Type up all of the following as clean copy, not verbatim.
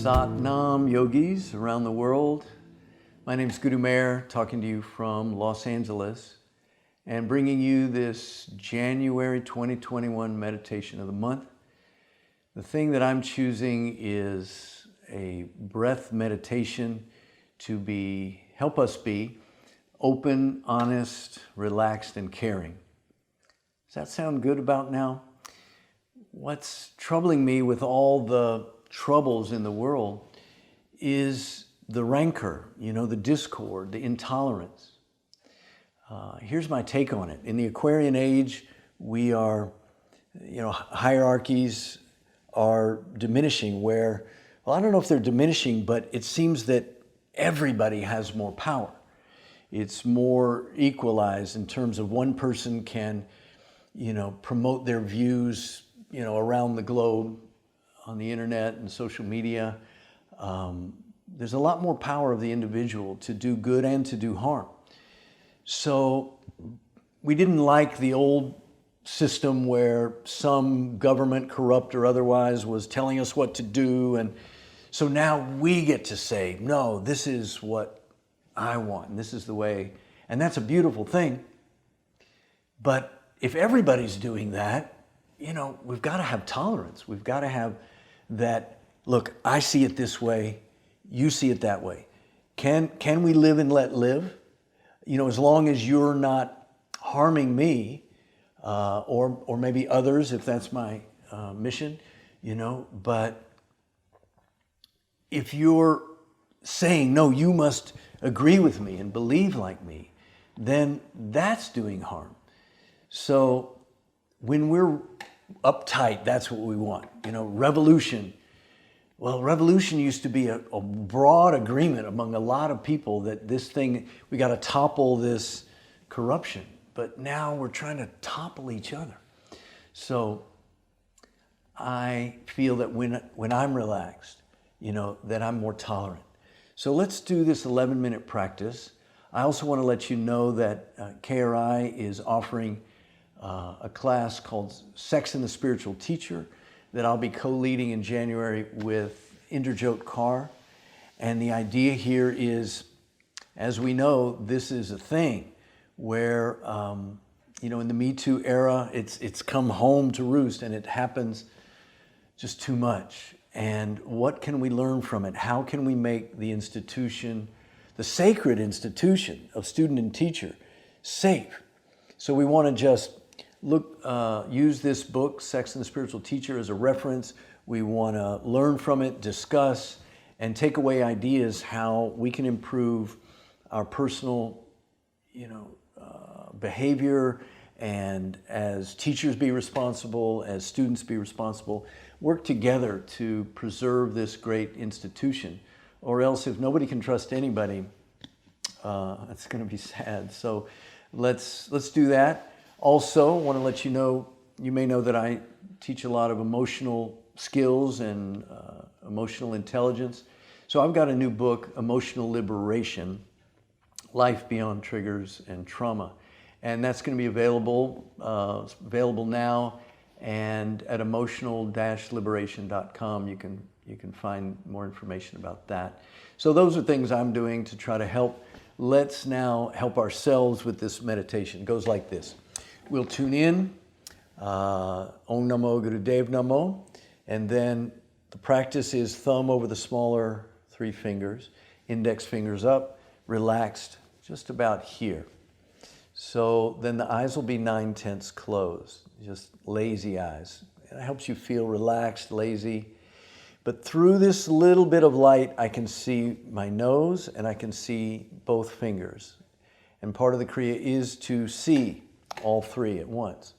Sat Nam yogis around the world. My name is Gurumeher, talking to you from Los Angeles and bringing you this January 2021 meditation of the month. The thing that I'm choosing is a breath meditation to help us be open, honest, relaxed, and caring. Does that sound good about now? What's troubling me with all the troubles in the world is the rancor, the discord, the intolerance. Here's my take on it. In the Aquarian age, we are, hierarchies are diminishing where, I don't know if they're diminishing, but it seems that everybody has more power. It's more equalized in terms of one person can, promote their views, around the globe on the internet and social media. There's a lot more power of the individual to do good and to do harm. So we didn't like the old system where some government, corrupt or otherwise, was telling us what to do. And so now we get to say, no, this is what I want, and this is the way. And that's a beautiful thing. But if everybody's doing that, we've got to have tolerance. We've got to have that, look, I see it this way, you see it that way. Can we live and let live? As long as you're not harming me, or maybe others, if that's my mission, but if you're saying, no, you must agree with me and believe like me, then that's doing harm. So when we're uptight, that's what we want. Revolution. Well, revolution used to be a broad agreement among a lot of people that this thing, we got to topple this corruption. But now we're trying to topple each other. So I feel that when I'm relaxed, that I'm more tolerant. So let's do this 11-minute practice. I also want to let you know that KRI is offering a class called Sex and the Spiritual Teacher that I'll be co-leading in January with Harijot Kaur. And the idea here is, as we know, this is a thing where, in the Me Too era, it's come home to roost and it happens just too much. And what can we learn from it? How can we make the institution, the sacred institution of student and teacher, safe? So we want to just use this book, Sex and the Spiritual Teacher, as a reference. We want to learn from it, discuss, and take away ideas how we can improve our personal, behavior, and as teachers be responsible, as students be responsible, work together to preserve this great institution. Or else, if nobody can trust anybody, that's going to be sad. So let's do that. Also, I want to let you know, you may know that I teach a lot of emotional skills and emotional intelligence. So I've got a new book, Emotional Liberation, Life Beyond Triggers and Trauma. And that's going to be available now, and at emotional-liberation.com you can find more information about that. So those are things I'm doing to try to help. Let's now help ourselves with this meditation. It goes like this. We'll tune in, Om Namo Gurudev Namo, and then the practice is thumb over the smaller three fingers, index fingers up, relaxed just about here. So then the eyes will be 9/10 closed, just lazy eyes. It helps you feel relaxed, lazy. But through this little bit of light, I can see my nose and I can see both fingers. And part of the Kriya is to see all three at once.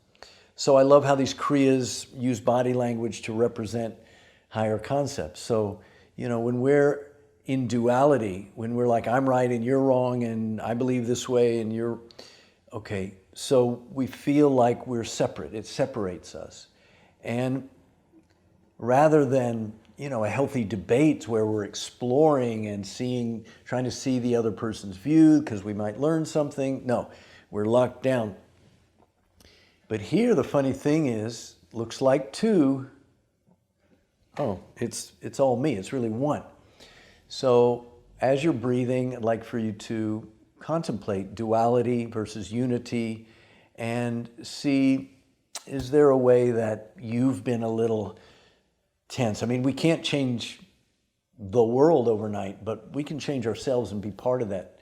So I love how these Kriyas use body language to represent higher concepts. So, when we're in duality, when we're like, I'm right and you're wrong and I believe this way and you're, okay, so we feel like we're separate. It separates us. And rather than, a healthy debate where we're exploring and trying to see the other person's view because we might learn something, no, we're locked down. But here the funny thing is, looks like two, oh, it's all me. It's really one. So as you're breathing, I'd like for you to contemplate duality versus unity and see, is there a way that you've been a little tense? I mean, we can't change the world overnight, but we can change ourselves and be part of that,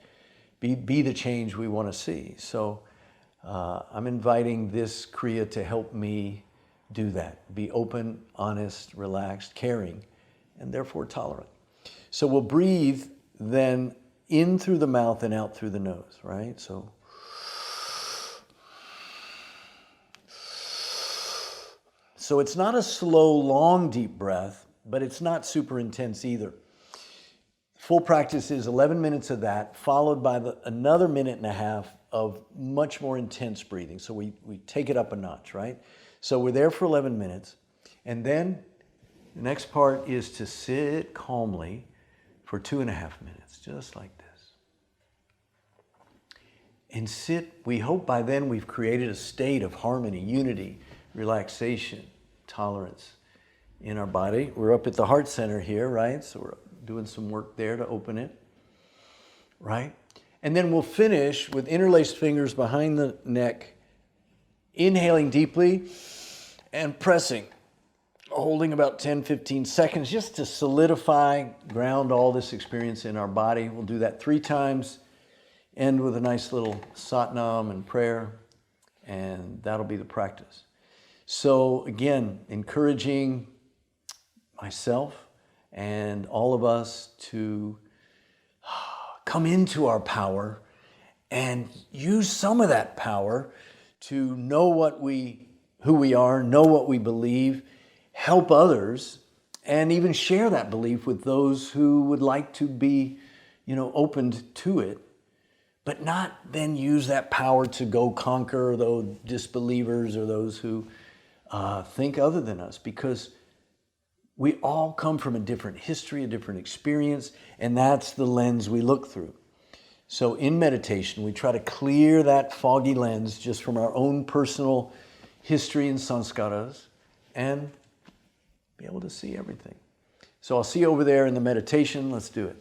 be the change we want to see. So I'm inviting this Kriya to help me do that. Be open, honest, relaxed, caring, and therefore tolerant. So we'll breathe then in through the mouth and out through the nose, right? So it's not a slow, long, deep breath, but it's not super intense either. Full practice is 11 minutes of that, followed by another minute and a half of much more intense breathing. So we take it up a notch, right? So we're there for 11 minutes. And then the next part is to sit calmly for 2.5 minutes, just like this. And sit, we hope by then we've created a state of harmony, unity, relaxation, tolerance in our body. We're up at the heart center here, right? So we're doing some work there to open it, right? And then we'll finish with interlaced fingers behind the neck, inhaling deeply and pressing, holding about 10, 15 seconds just to solidify, ground all this experience in our body. We'll do that 3 times, end with a nice little satnam and prayer, and that'll be the practice. So again, encouraging myself and all of us to come into our power and use some of that power to know who we are, know what we believe, help others, and even share that belief with those who would like to be, opened to it, but not then use that power to go conquer those disbelievers or those who think other than us, because we all come from a different history, a different experience, and that's the lens we look through. So in meditation, we try to clear that foggy lens just from our own personal history and sanskaras and be able to see everything. So I'll see you over there in the meditation. Let's do it.